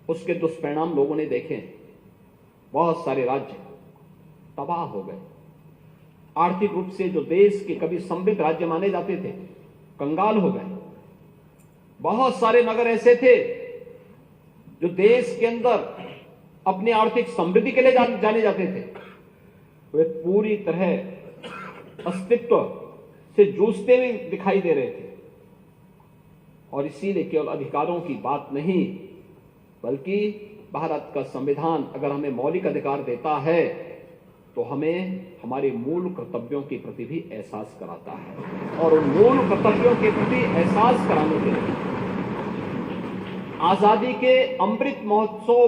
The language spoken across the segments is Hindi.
उसके दुष्परिणाम लोगों ने देखे। बहुत सारे राज्य तबाह हो गए। आर्थिक रूप से जो देश के कभी समृद्ध राज्य माने जाते थे, कंगाल हो गए। बहुत सारे नगर ऐसे थे जो देश के अंदर अपनी आर्थिक समृद्धि के लिए जाने जाते थे, वे पूरी तरह अस्तित्व से जूझते हुए दिखाई दे रहे थे। और इसीलिए केवल अधिकारों की बात नहीं, बल्कि भारत का संविधान अगर हमें मौलिक अधिकार देता है तो हमें हमारे मूल कर्तव्यों के प्रति भी एहसास कराता है। और उन मूल कर्तव्यों के प्रति एहसास कराने के लिए आजादी के अमृत महोत्सव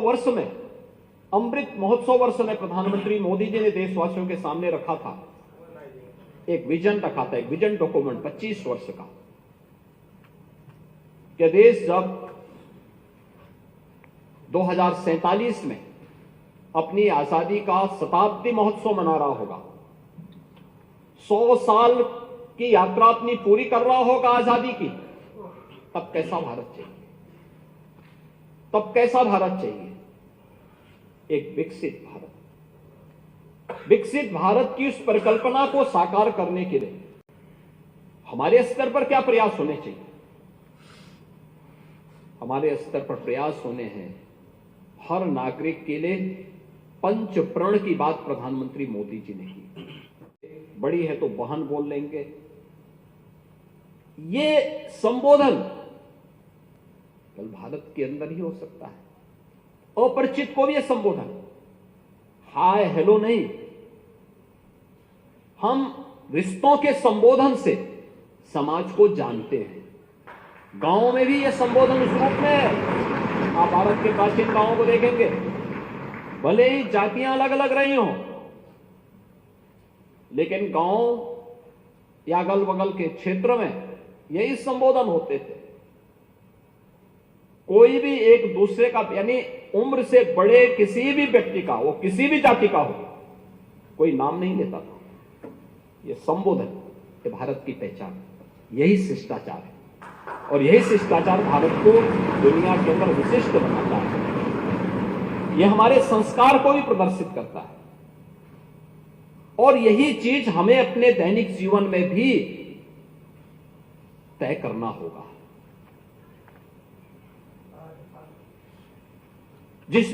वर्ष में प्रधानमंत्री मोदी जी ने देशवासियों के सामने रखा था, एक विजन रखा था, एक विजन डॉक्यूमेंट 25 वर्ष का, कि देश जब 2047 में अपनी आजादी का शताब्दी महोत्सव मना रहा होगा, 100 साल की यात्रा अपनी पूरी कर रहा होगा आजादी की, तब कैसा भारत चाहिए? तब कैसा भारत चाहिए? एक विकसित भारत की उस परिकल्पना को साकार करने के लिए हमारे स्तर पर क्या प्रयास होने चाहिए? हमारे स्तर पर प्रयास होने हैं हर नागरिक के लिए पंच प्रण की बात प्रधानमंत्री मोदी जी ने की। बड़ी है तो बहन बोल लेंगे, ये संबोधन कल भारत के अंदर ही हो सकता है। अपरिचित को भी यह संबोधन, हाय हेलो नहीं, हम रिश्तों के संबोधन से समाज को जानते हैं। गांवों में भी यह संबोधन उस रूप में है। आप भारत के प्राचीन गांवों को देखेंगे, भले ही जातियां अलग अलग रही हों, लेकिन गांव या अगल बगल के क्षेत्र में यही संबोधन होते थे। कोई भी एक दूसरे का, यानी उम्र से बड़े किसी भी व्यक्ति का, वो किसी भी जाति का हो, कोई नाम नहीं लेता था। ये संबोधन, ये भारत की पहचान, यही शिष्टाचार है। और यही शिष्टाचार भारत को दुनिया के अंदर विशिष्ट बनाता है। यह हमारे संस्कार को भी प्रदर्शित करता है। और यही चीज हमें अपने दैनिक जीवन में भी तय करना होगा। जिस